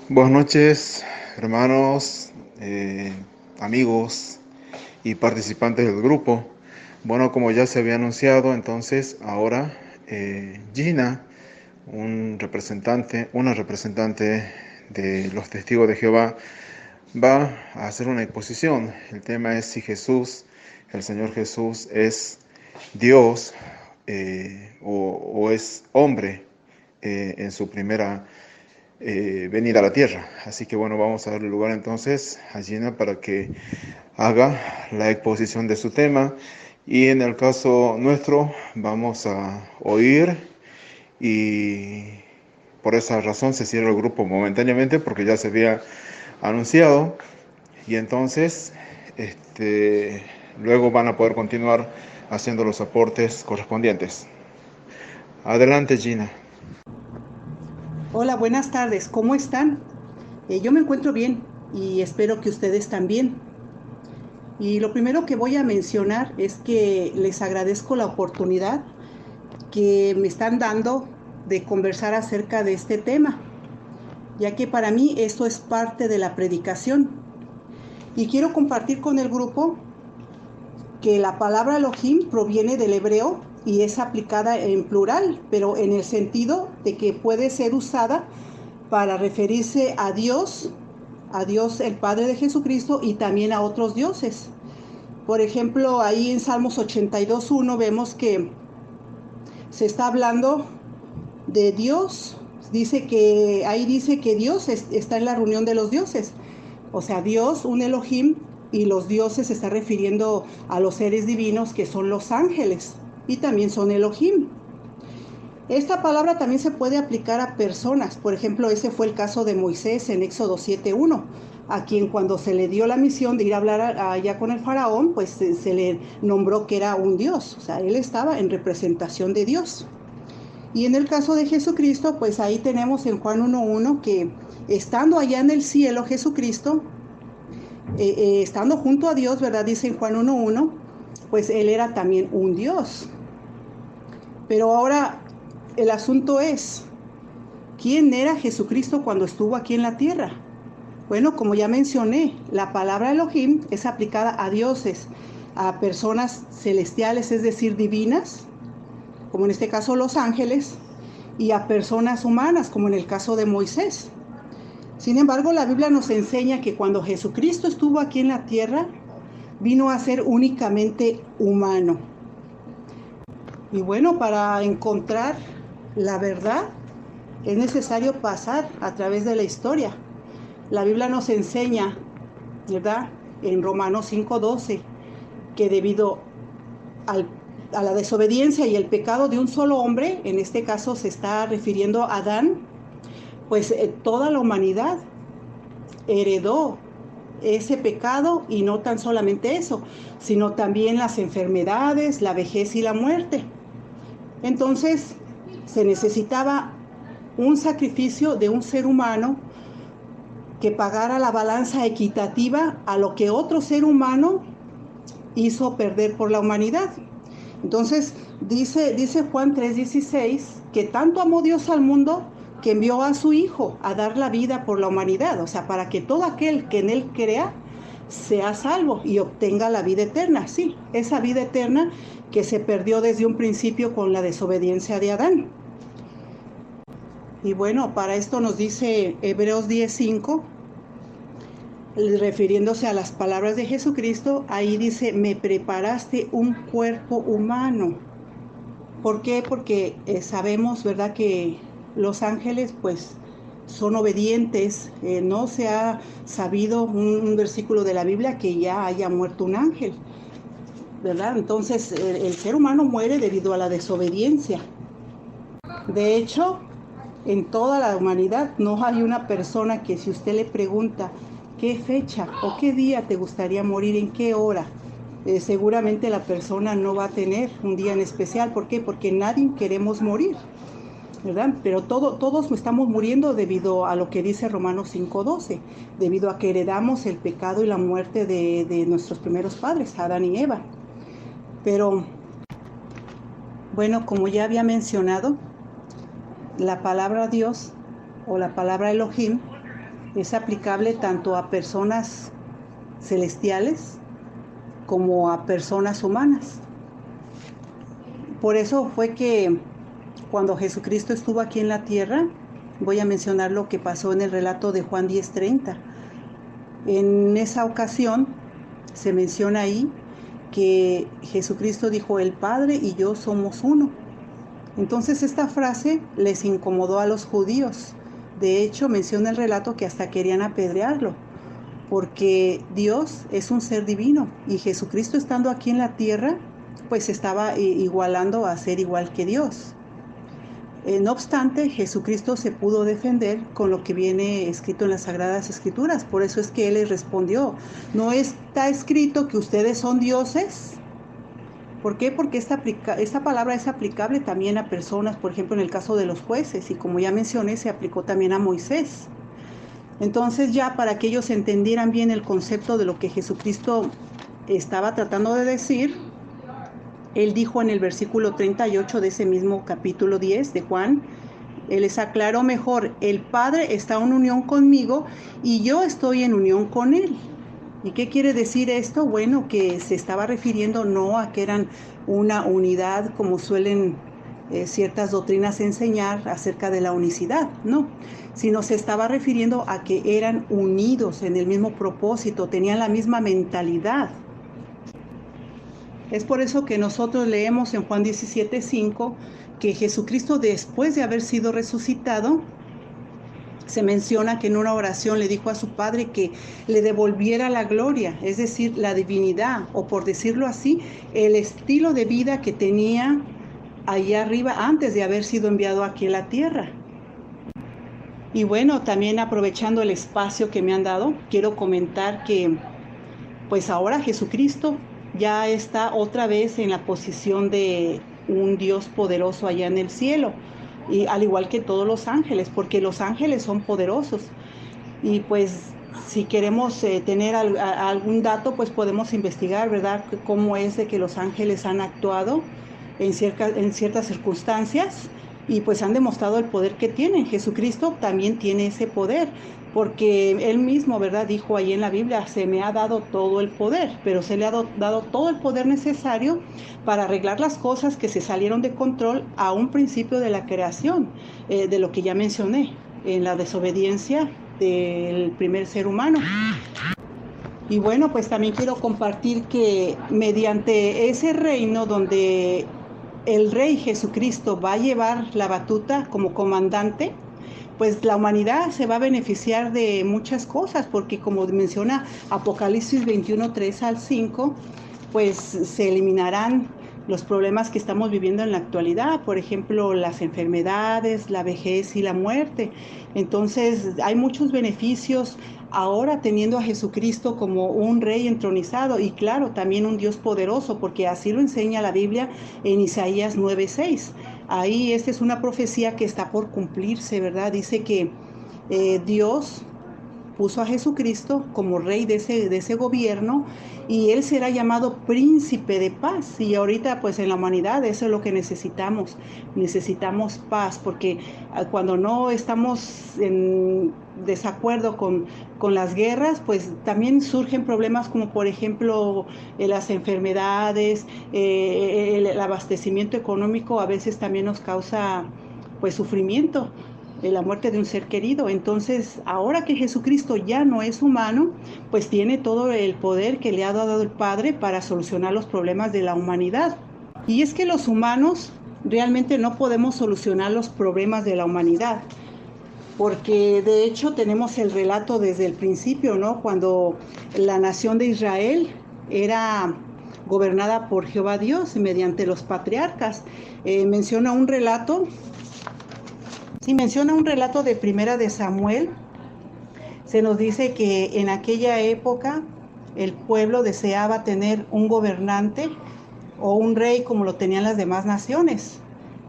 Buenas noches, hermanos, amigos y participantes del grupo. Bueno, como ya se había anunciado, entonces ahora Gina, una representante de los testigos de Jehová, va a hacer una exposición. El tema es si el Señor Jesús, es Dios o es hombre en su primera venir a la tierra. Así que bueno, vamos a darle lugar entonces a Gina para que haga la exposición de su tema, y en el caso nuestro vamos a oír, y por esa razón se cierra el grupo momentáneamente porque ya se había anunciado, y entonces luego van a poder continuar haciendo los aportes correspondientes. Adelante, Gina. Hola, buenas tardes. ¿Cómo están? Yo me encuentro bien y espero que ustedes también. Y lo primero que voy a mencionar es que les agradezco la oportunidad que me están dando de conversar acerca de este tema, ya que para mí esto es parte de la predicación. Y quiero compartir con el grupo que la palabra Elohim proviene del hebreo y es aplicada en plural, pero en el sentido de que puede ser usada para referirse a Dios el Padre de Jesucristo y también a otros dioses. Por ejemplo, ahí en Salmos 82:1 vemos que se está hablando de Dios. Dice que Dios está en la reunión de los dioses. O sea, Dios, un Elohim, y los dioses se está refiriendo a los seres divinos que son los ángeles y también son Elohim. Esta palabra también se puede aplicar a personas. Por ejemplo, ese fue el caso de Moisés en Éxodo 7:1, a quien cuando se le dio la misión de ir a hablar allá con el faraón, pues se le nombró que era un dios. O sea, él estaba en representación de Dios. Y en el caso de Jesucristo, pues ahí tenemos en Juan 1:1 que estando allá en el cielo Jesucristo, estando junto a Dios, ¿verdad? Dice en Juan 1:1, pues él era también un Dios. Pero ahora el asunto es, ¿quién era Jesucristo cuando estuvo aquí en la tierra? Bueno, como ya mencioné, la palabra Elohim es aplicada a dioses, a personas celestiales, es decir, divinas, como en este caso los ángeles, y a personas humanas, como en el caso de Moisés. Sin embargo, la Biblia nos enseña que cuando Jesucristo estuvo aquí en la tierra, vino a ser únicamente humano. Y bueno, para encontrar la verdad es necesario pasar a través de la historia. La Biblia nos enseña, ¿verdad? En Romanos 5:12, que debido a la desobediencia y el pecado de un solo hombre, en este caso se está refiriendo a Adán, pues toda la humanidad heredó ese pecado, y no tan solamente eso, sino también las enfermedades, la vejez y la muerte. Entonces se necesitaba un sacrificio de un ser humano que pagara la balanza equitativa a lo que otro ser humano hizo perder por la humanidad. Entonces dice Juan 3:16 que tanto amó Dios al mundo que envió a su Hijo a dar la vida por la humanidad, o sea, para que todo aquel que en él crea sea salvo y obtenga la vida eterna. Sí, esa vida eterna que se perdió desde un principio con la desobediencia de Adán. Y bueno, para esto nos dice Hebreos 10:5, refiriéndose a las palabras de Jesucristo, ahí dice, me preparaste un cuerpo humano. ¿Por qué? Porque sabemos, ¿verdad?, que los ángeles pues son obedientes. No se ha sabido un versículo de la Biblia que ya haya muerto un ángel, ¿verdad? Entonces el ser humano muere debido a la desobediencia. De hecho, en toda la humanidad no hay una persona que, si usted le pregunta qué fecha o qué día te gustaría morir, en qué hora, seguramente la persona no va a tener un día en especial. ¿Por qué? Porque nadie queremos morir, ¿verdad? Pero todos estamos muriendo debido a lo que dice Romanos 5:12, debido a que heredamos el pecado y la muerte de nuestros primeros padres, Adán y Eva. Pero bueno, como ya había mencionado, la palabra Dios o la palabra Elohim Es aplicable tanto a personas celestiales como a personas humanas. Por eso fue que cuando Jesucristo estuvo aquí en la tierra, voy a mencionar lo que pasó en el relato de Juan 10:30. En esa ocasión se menciona ahí que Jesucristo dijo: el Padre y yo somos uno. Entonces esta frase les incomodó a los judíos. De hecho, menciona el relato que hasta querían apedrearlo, porque Dios es un ser divino y Jesucristo, estando aquí en la tierra, pues estaba igualando a ser igual que Dios. No obstante, Jesucristo se pudo defender con lo que viene escrito en las Sagradas Escrituras. Por eso es que Él les respondió: ¿no está escrito que ustedes son dioses? ¿Por qué? Porque esta palabra es aplicable también a personas, por ejemplo, en el caso de los jueces, y como ya mencioné, se aplicó también a Moisés. Entonces, ya para que ellos entendieran bien el concepto de lo que Jesucristo estaba tratando de decir, Él dijo en el versículo 38 de ese mismo capítulo 10 de Juan, Él les aclaró mejor: el Padre está en unión conmigo y yo estoy en unión con Él. ¿Y qué quiere decir esto? Bueno, que se estaba refiriendo no a que eran una unidad como suelen ciertas doctrinas enseñar acerca de la unicidad, no, sino se estaba refiriendo a que eran unidos en el mismo propósito, tenían la misma mentalidad. Es por eso que nosotros leemos en Juan 17:5 que Jesucristo, después de haber sido resucitado, se menciona que en una oración le dijo a su Padre que le devolviera la gloria, es decir, la divinidad, o por decirlo así, el estilo de vida que tenía allá arriba antes de haber sido enviado aquí a la tierra. Y bueno, también aprovechando el espacio que me han dado, quiero comentar que pues ahora Jesucristo ya está otra vez en la posición de un Dios poderoso allá en el cielo, y al igual que todos los ángeles, porque los ángeles son poderosos. Y pues si queremos tener algún dato, pues podemos investigar, ¿verdad?, cómo es de que los ángeles han actuado en ciertas circunstancias, y pues han demostrado el poder que tienen. Jesucristo también tiene ese poder, porque Él mismo, ¿verdad?, dijo ahí en la Biblia: se me ha dado todo el poder, pero se le ha dado todo el poder necesario para arreglar las cosas que se salieron de control a un principio de la creación, de lo que ya mencioné, en la desobediencia del primer ser humano. Y bueno, pues también quiero compartir que mediante ese reino donde el Rey Jesucristo va a llevar la batuta como comandante, pues la humanidad se va a beneficiar de muchas cosas, porque como menciona Apocalipsis 21:3-5, pues se eliminarán los problemas que estamos viviendo en la actualidad, por ejemplo, las enfermedades, la vejez y la muerte. Entonces hay muchos beneficios ahora teniendo a Jesucristo como un rey entronizado, y claro, también un Dios poderoso, porque así lo enseña la Biblia en Isaías 9:6. Ahí esta es una profecía que está por cumplirse, ¿verdad? Dice que Dios puso a Jesucristo como rey de ese gobierno, y Él será llamado príncipe de paz. Y ahorita pues en la humanidad eso es lo que necesitamos paz, porque cuando no estamos en desacuerdo con las guerras, pues también surgen problemas como por ejemplo las enfermedades, el abastecimiento económico a veces también nos causa pues sufrimiento, la muerte de un ser querido. Entonces, ahora que Jesucristo ya no es humano, pues tiene todo el poder que le ha dado el Padre para solucionar los problemas de la humanidad. Y es que los humanos realmente no podemos solucionar los problemas de la humanidad, porque de hecho tenemos el relato desde el principio, ¿no?, cuando la nación de Israel era gobernada por Jehová Dios mediante los patriarcas. Menciona un relato de Primera de Samuel. Se nos dice que en aquella época el pueblo deseaba tener un gobernante o un rey como lo tenían las demás naciones.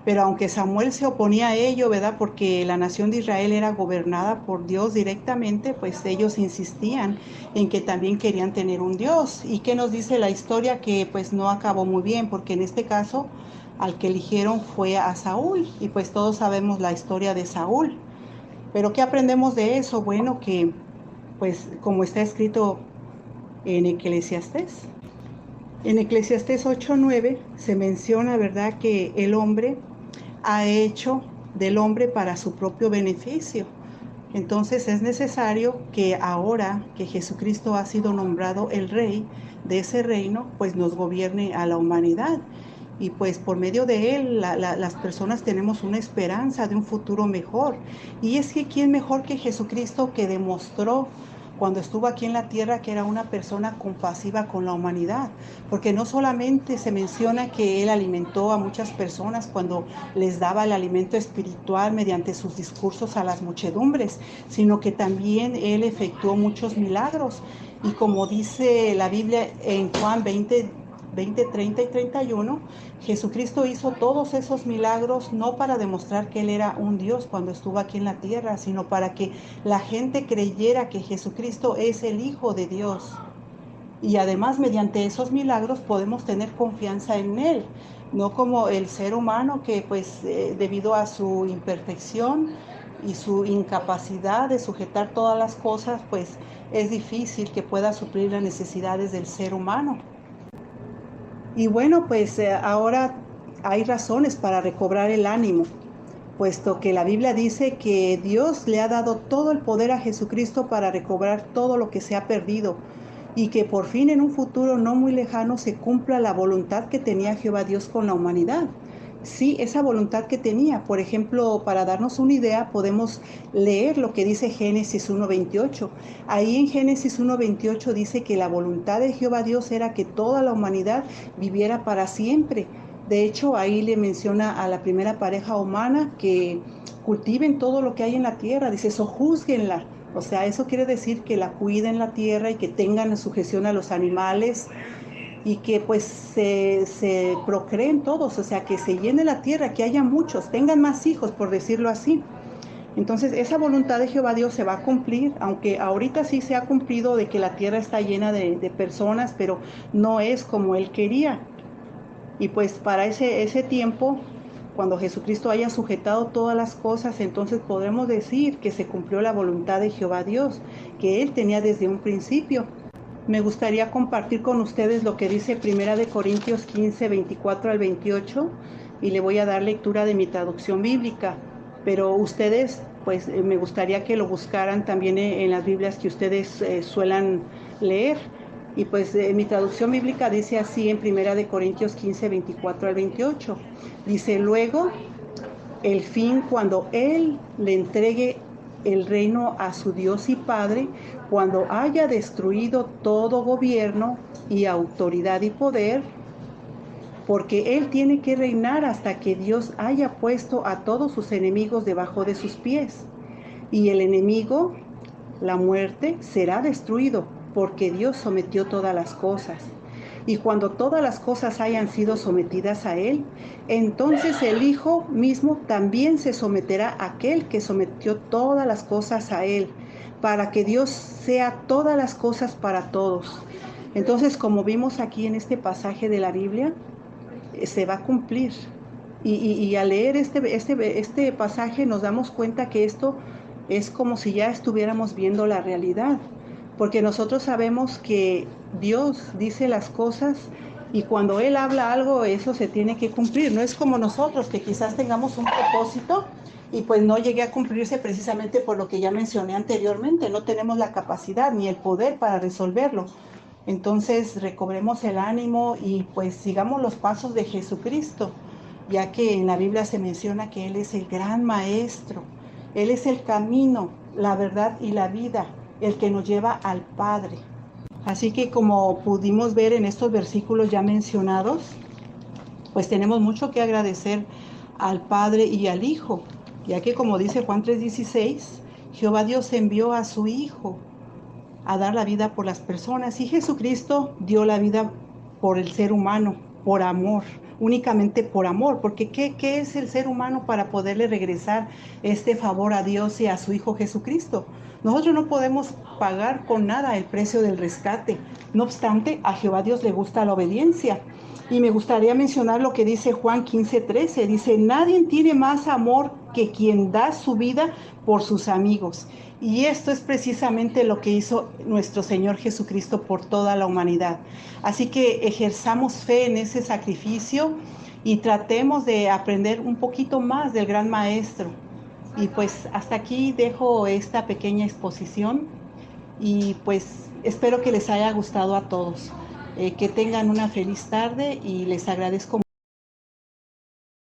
Pero aunque Samuel se oponía a ello, ¿verdad?, porque la nación de Israel era gobernada por Dios directamente, pues ellos insistían en que también querían tener un Dios. ¿Y qué nos dice la historia? Que pues no acabó muy bien, porque en este caso al que eligieron fue a Saúl, y pues todos sabemos la historia de Saúl. Pero ¿qué aprendemos de eso? Bueno, que pues como está escrito en Eclesiastés. En Eclesiastés 8:9 se menciona, ¿verdad?, que el hombre ha hecho del hombre para su propio beneficio. Entonces es necesario que ahora que Jesucristo ha sido nombrado el rey de ese reino, pues nos gobierne a la humanidad. Y pues por medio de él las personas tenemos una esperanza de un futuro mejor. Y es que ¿quién mejor que Jesucristo, que demostró cuando estuvo aquí en la tierra que era una persona compasiva con la humanidad? Porque no solamente se menciona que él alimentó a muchas personas cuando les daba el alimento espiritual mediante sus discursos a las muchedumbres, sino que también él efectuó muchos milagros. Y como dice la Biblia en Juan 20, 30 y 31, Jesucristo hizo todos esos milagros no para demostrar que Él era un Dios cuando estuvo aquí en la tierra, sino para que la gente creyera que Jesucristo es el Hijo de Dios. Y además mediante esos milagros podemos tener confianza en Él, no como el ser humano que pues debido a su imperfección y su incapacidad de sujetar todas las cosas, pues es difícil que pueda suplir las necesidades del ser humano. Y bueno, pues ahora hay razones para recobrar el ánimo, puesto que la Biblia dice que Dios le ha dado todo el poder a Jesucristo para recobrar todo lo que se ha perdido y que por fin en un futuro no muy lejano se cumpla la voluntad que tenía Jehová Dios con la humanidad. Sí, esa voluntad que tenía. Por ejemplo, para darnos una idea, podemos leer lo que dice Génesis 1:28. Ahí en Génesis 1:28 dice que la voluntad de Jehová Dios era que toda la humanidad viviera para siempre. De hecho, ahí le menciona a la primera pareja humana que cultiven todo lo que hay en la tierra. Dice, sojúzguenla. O sea, eso quiere decir que la cuiden la tierra y que tengan sujeción a los animales y que pues se procreen todos, o sea, que se llene la tierra, que haya muchos, tengan más hijos, por decirlo así. Entonces, esa voluntad de Jehová Dios se va a cumplir, aunque ahorita sí se ha cumplido de que la tierra está llena de personas, pero no es como Él quería. Y pues para ese tiempo, cuando Jesucristo haya sujetado todas las cosas, entonces podremos decir que se cumplió la voluntad de Jehová Dios, que Él tenía desde un principio. Me gustaría compartir con ustedes lo que dice 1 Corintios 15, 24 al 28, y le voy a dar lectura de mi traducción bíblica, pero ustedes, pues me gustaría que lo buscaran también en las Biblias que ustedes suelan leer. Y pues mi traducción bíblica dice así en 1 Corintios 15, 24 al 28. Dice, luego, el fin cuando Él le entregue el reino a su Dios y Padre, cuando haya destruido todo gobierno y autoridad y poder, porque Él tiene que reinar hasta que Dios haya puesto a todos sus enemigos debajo de sus pies. Y el enemigo, la muerte, será destruido, porque Dios sometió todas las cosas. Y cuando todas las cosas hayan sido sometidas a Él, entonces el Hijo mismo también se someterá a aquel que sometió todas las cosas a Él, para que Dios sea todas las cosas para todos. Entonces, como vimos aquí en este pasaje de la Biblia, se va a cumplir. Y al leer este pasaje nos damos cuenta que esto es como si ya estuviéramos viendo la realidad. Porque nosotros sabemos que Dios dice las cosas y cuando Él habla algo, eso se tiene que cumplir. No es como nosotros, que quizás tengamos un propósito y pues no llegue a cumplirse precisamente por lo que ya mencioné anteriormente. No tenemos la capacidad ni el poder para resolverlo. Entonces recobremos el ánimo y pues sigamos los pasos de Jesucristo, ya que en la Biblia se menciona que Él es el gran maestro. Él es el camino, la verdad y la vida, el que nos lleva al Padre. Así que como pudimos ver en estos versículos ya mencionados, pues tenemos mucho que agradecer al Padre y al Hijo, ya que como dice Juan 3:16, Jehová Dios envió a su Hijo a dar la vida por las personas y Jesucristo dio la vida por el ser humano, por amor, únicamente por amor, porque ¿qué es el ser humano para poderle regresar este favor a Dios y a su Hijo Jesucristo? Nosotros no podemos pagar con nada el precio del rescate. No obstante, a Jehová Dios le gusta la obediencia. Y me gustaría mencionar lo que dice Juan 15:13. Dice, nadie tiene más amor que quien da su vida por sus amigos. Y esto es precisamente lo que hizo nuestro Señor Jesucristo por toda la humanidad. Así que ejerzamos fe en ese sacrificio y tratemos de aprender un poquito más del gran Maestro. Y pues hasta aquí dejo esta pequeña exposición y pues espero que les haya gustado a todos. Que tengan una feliz tarde y les agradezco